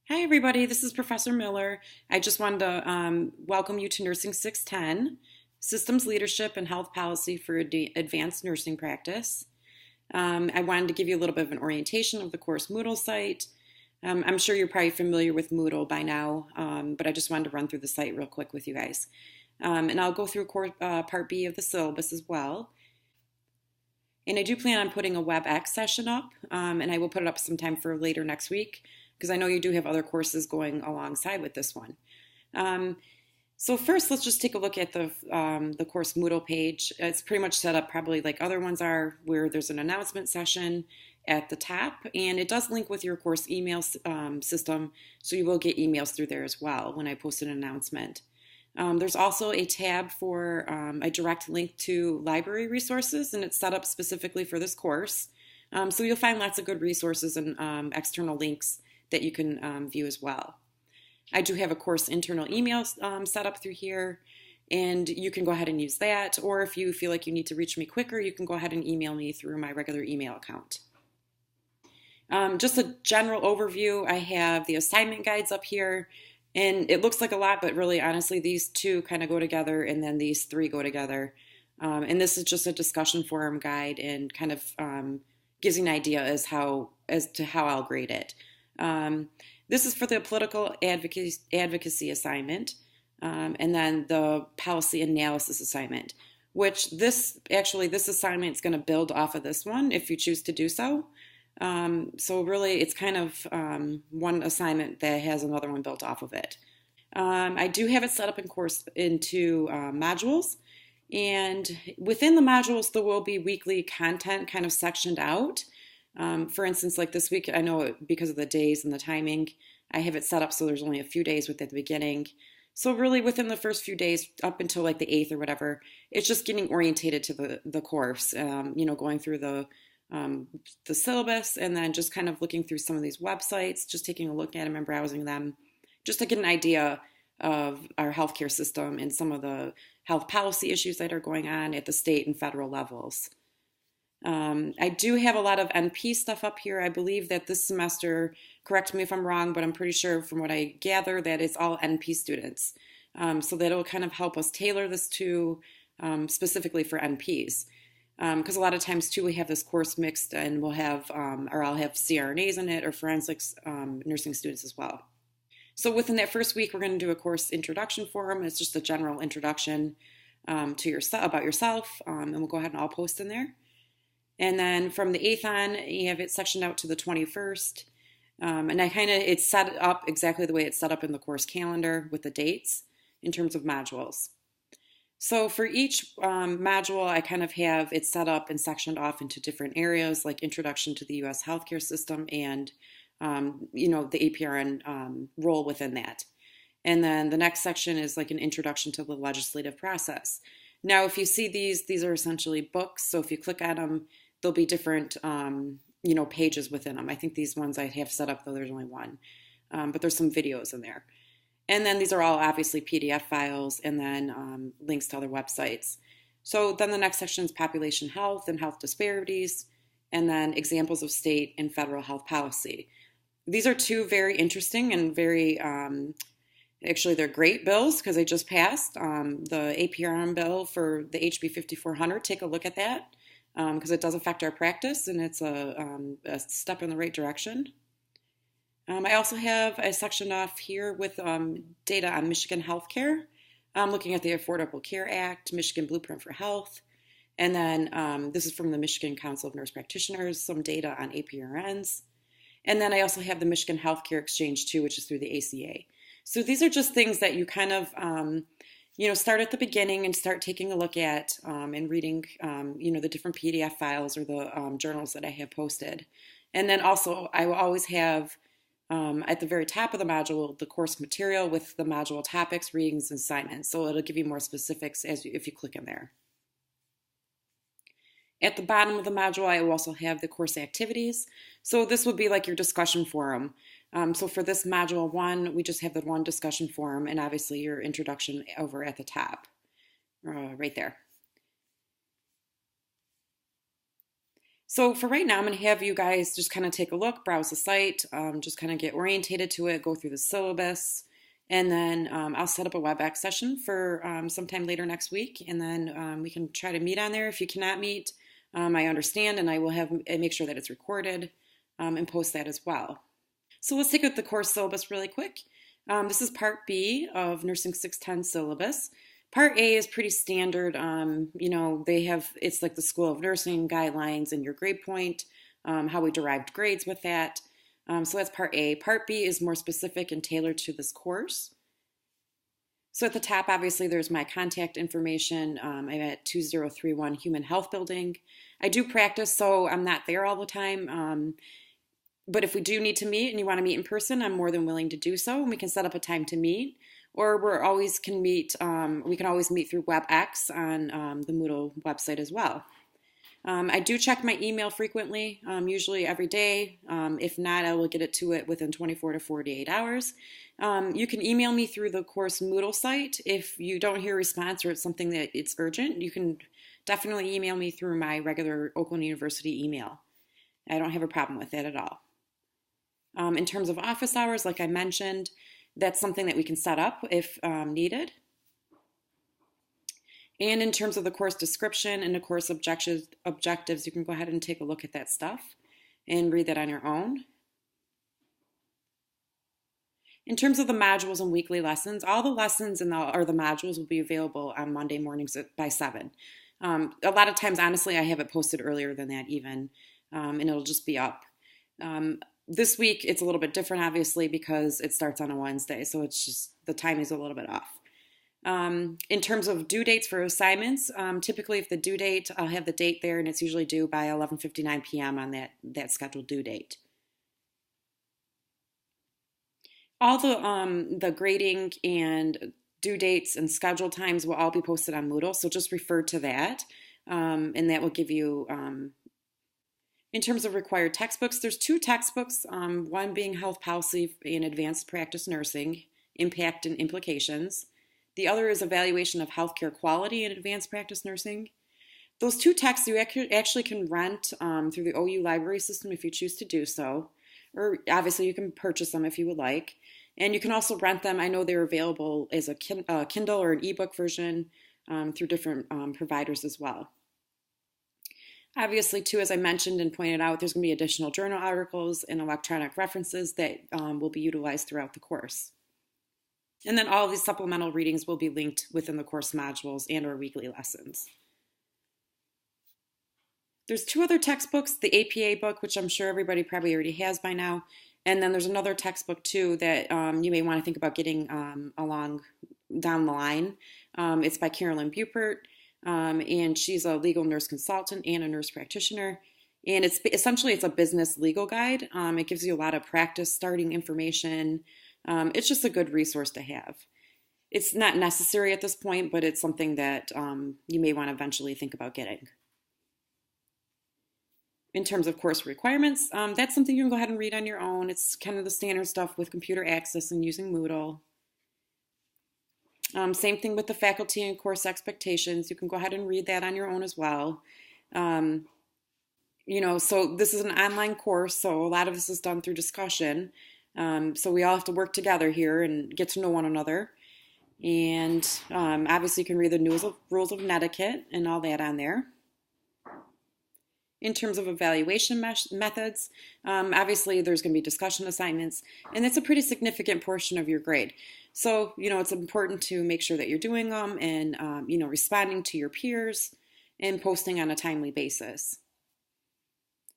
Hi, everybody. This is Professor Miller. I just wanted to welcome you to Nursing 610, Systems Leadership and Health Policy for Advanced Nursing Practice. I wanted to give you a little bit of an orientation of the course Moodle site. I'm sure you're probably familiar with Moodle by now, but I just wanted to run through the site real quick with you guys. And I'll go through Part B of the syllabus as well. And I do plan on putting a WebEx session up, and I will put it up sometime for later next week, because I know you do have other courses going alongside with this one. So first, let's just take a look at the course Moodle page. It's pretty much set up probably like other ones are, where there's an announcement session at the top, and it does link with your course email system, so you will get emails through there as well when I post an announcement. There's also a tab for a direct link to library resources, and it's set up specifically for this course. So you'll find lots of good resources and external links that you can view as well. I do have a course internal email set up through here, and you can go ahead and use that, or if you feel like you need to reach me quicker, you can go ahead and email me through my regular email account. Just a general overview, I have the assignment guides up here, and it looks like a lot, but really honestly these two kind of go together, and then these three go together. And this is just a discussion forum guide, and kind of gives you an idea as to how I'll grade it. This is for the political advocacy assignment, and then the policy analysis assignment, which this assignment is going to build off of this one if you choose to do so. So really it's kind of one assignment that has another one built off of it. I do have it set up into modules, and within the modules there will be weekly content kind of sectioned out. For instance, like this week, I know because of the days and the timing, I have it set up so there's only a few days at the beginning. So really within the first few days up until like the 8th or whatever, it's just getting orientated to the course, going through the syllabus, and then just kind of looking through some of these websites, just taking a look at them and browsing them, just to get an idea of our healthcare system and some of the health policy issues that are going on at the state and federal levels. I do have a lot of NP stuff up here. I believe that this semester, correct me if I'm wrong, but I'm pretty sure from what I gather that it's all NP students. So that'll kind of help us tailor this to specifically for NPs. Because a lot of times too, we have this course mixed, and we'll have, or I'll have CRNAs in it, or forensics nursing students as well. So within that first week, we're going to do a course introduction forum. It's just a general introduction to about yourself, and we'll go ahead and I'll post in there. And then from the 8th on, you have it sectioned out to the 21st. And it's set up exactly the way it's set up in the course calendar with the dates in terms of modules. So for each module, I kind of have it set up and sectioned off into different areas, like introduction to the U.S. healthcare system and, the APRN role within that. And then the next section is like an introduction to the legislative process. Now, if you see these are essentially books. So if you click on them, there'll be different, pages within them. I think these ones I have set up, though there's only one, but there's some videos in there. And then these are all obviously PDF files, and then links to other websites. So then the next section is population health and health disparities, and then examples of state and federal health policy. These are two very interesting and very, actually they're great bills because they just passed. The APRN bill for the HB 5400, take a look at that because it does affect our practice, and it's a step in the right direction. I also have a section off here with data on Michigan healthcare. I'm looking at the Affordable Care Act, Michigan Blueprint for Health, and then this is from the Michigan Council of Nurse Practitioners, some data on APRNs. And then I also have the Michigan Healthcare Exchange too, which is through the ACA. So these are just things that you kind of, start at the beginning and start taking a look at and reading, the different PDF files or the journals that I have posted. And then also I will always have at the very top of the module, the course material with the module topics, readings, and assignments. So it'll give you more specifics if you click in there. At the bottom of the module, I will also have the course activities. So this would be like your discussion forum. So for this module 1, we just have the one discussion forum, and obviously your introduction over at the top, right there. So for right now, I'm going to have you guys just kind of take a look, browse the site, just kind of get orientated to it, go through the syllabus, and then I'll set up a WebEx session for sometime later next week, and then we can try to meet on there. If you cannot meet, I understand, and I will make sure that it's recorded and post that as well. So let's take out the course syllabus really quick. This is Part B of Nursing 610 syllabus. Part A is pretty standard. It's like the School of Nursing guidelines and your grade point, how we derived grades with that. So that's Part A. Part B is more specific and tailored to this course. So at the top, obviously, there's my contact information. I'm at 2031 Human Health Building. I do practice, so I'm not there all the time. But if we do need to meet and you want to meet in person, I'm more than willing to do so, and we can set up a time to meet. Or we can always meet through WebEx on the Moodle website as well. I do check my email frequently, usually every day. If not, I will get it to it within 24 to 48 hours. You can email me through the course Moodle site. If you don't hear a response or it's something that it's urgent, you can definitely email me through my regular Oakland University email. I don't have a problem with that at all. In terms of office hours, like I mentioned, that's something that we can set up if needed. And in terms of the course description and the course objectives, you can go ahead and take a look at that stuff and read that on your own. In terms of the modules and weekly lessons, all the lessons the modules will be available on Monday mornings by 7. A lot of times, honestly, I have it posted earlier than that even, and it'll just be up. This week, it's a little bit different, obviously, because it starts on a Wednesday, so it's just the timing's a little bit off. In terms of due dates for assignments, typically if the due date, I'll have the date there, and it's usually due by 11:59 p.m. on that scheduled due date. All the grading and due dates and schedule times will all be posted on Moodle, so just refer to that, and that will give you... In terms of required textbooks, there's 2 textbooks, one being Health Policy and Advanced Practice Nursing, Impact and Implications. The other is Evaluation of Healthcare Quality in Advanced Practice Nursing. Those 2 texts you actually can rent through the OU library system if you choose to do so. Or obviously you can purchase them if you would like. And you can also rent them. I know they're available as a Kindle or an ebook version through different providers as well. Obviously, too, as I mentioned and pointed out, there's going to be additional journal articles and electronic references that will be utilized throughout the course. And then all of these supplemental readings will be linked within the course modules and our weekly lessons. There's 2 other textbooks, the APA book, which I'm sure everybody probably already has by now, and then there's another textbook, too, that you may want to think about getting along down the line. It's by Carolyn Bupert. And she's a legal nurse consultant and a nurse practitioner. And it's a business legal guide. It gives you a lot of practice starting information. It's just a good resource to have. It's not necessary at this point, but it's something that you may want to eventually think about getting. In terms of course requirements, that's something you can go ahead and read on your own. It's kind of the standard stuff with computer access and using Moodle. Same thing with the faculty and course expectations. You can go ahead and read that on your own as well. So this is an online course, so a lot of this is done through discussion. So we all have to work together here and get to know one another. And obviously you can read the rules of etiquette and all that on there. In terms of evaluation methods, obviously there's going to be discussion assignments, and that's a pretty significant portion of your grade. So, it's important to make sure that you're doing them and, responding to your peers and posting on a timely basis.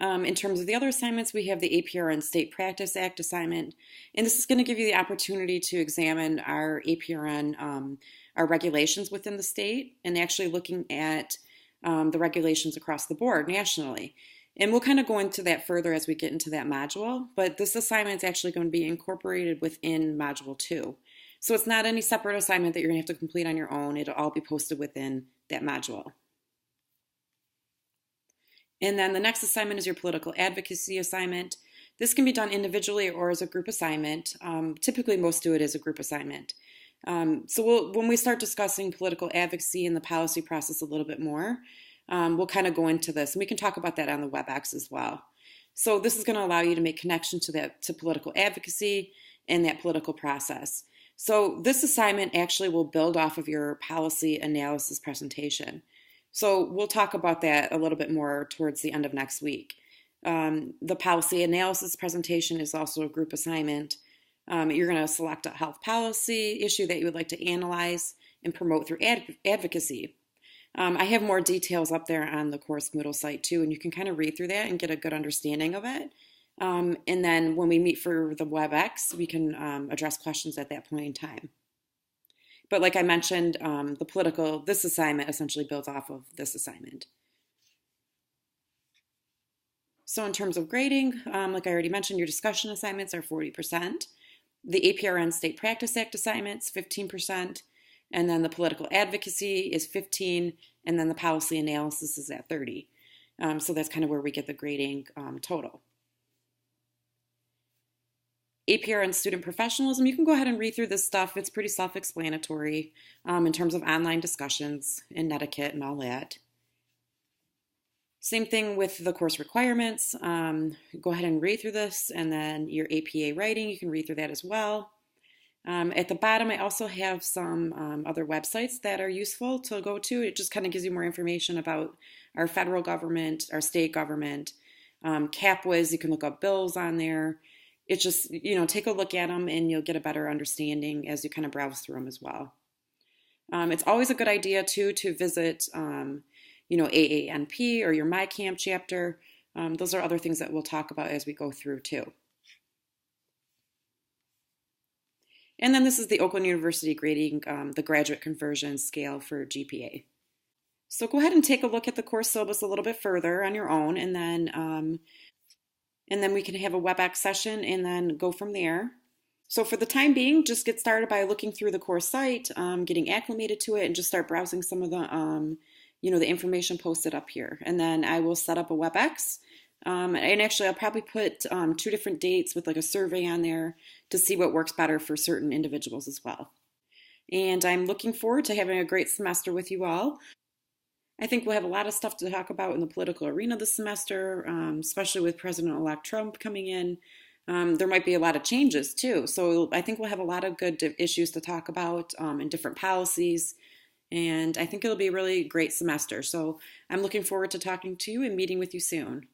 In terms of the other assignments, we have the APRN State Practice Act assignment, and this is going to give you the opportunity to examine our APRN, our regulations within the state, and actually looking at the regulations across the board nationally. And we'll kind of go into that further as we get into that module, but this assignment is actually going to be incorporated within Module 2. So it's not any separate assignment that you're going to have to complete on your own. It'll all be posted within that module. And then the next assignment is your political advocacy assignment. This can be done individually or as a group assignment. Typically, most do it as a group assignment. So when we start discussing political advocacy and the policy process a little bit more, we'll kind of go into this, and we can talk about that on the WebEx as well. So this is going to allow you to make connections to political advocacy and that political process. So this assignment actually will build off of your policy analysis presentation. So we'll talk about that a little bit more towards the end of next week. The policy analysis presentation is also a group assignment. You're going to select a health policy issue that you would like to analyze and promote through advocacy. I have more details up there on the course Moodle site too, and you can kind of read through that and get a good understanding of it. And then when we meet for the WebEx, we can address questions at that point in time. But like I mentioned, this assignment essentially builds off of this assignment. So in terms of grading, like I already mentioned, your discussion assignments are 40%. The APRN State Practice Act assignments, 15%. And then the political advocacy is 15%, and then the policy analysis is at 30%. So that's kind of where we get the grading total. APRN student professionalism, you can go ahead and read through this stuff. It's pretty self-explanatory in terms of online discussions and etiquette and all that. Same thing with the course requirements. Go ahead and read through this, and then your APA writing, you can read through that as well. At the bottom, I also have some other websites that are useful to go to. It just kind of gives you more information about our federal government, our state government. CapWiz, you can look up bills on there. It's just, take a look at them and you'll get a better understanding as you kind of browse through them as well. It's always a good idea, too, to visit, AANP or your MyCamp chapter. Those are other things that we'll talk about as we go through, too. And then this is the Oakland University grading, the graduate conversion scale for GPA. So go ahead and take a look at the course syllabus a little bit further on your own, and then we can have a WebEx session and then go from there. So for the time being, just get started by looking through the course site, getting acclimated to it, and just start browsing some of the, the information posted up here. And then I will set up a WebEx. And actually, I'll probably put 2 different dates with like a survey on there to see what works better for certain individuals as well. And I'm looking forward to having a great semester with you all. I think we'll have a lot of stuff to talk about in the political arena this semester, especially with President-elect Trump coming in. There might be a lot of changes too. So I think we'll have a lot of good issues to talk about and different policies. And I think it'll be a really great semester. So I'm looking forward to talking to you and meeting with you soon.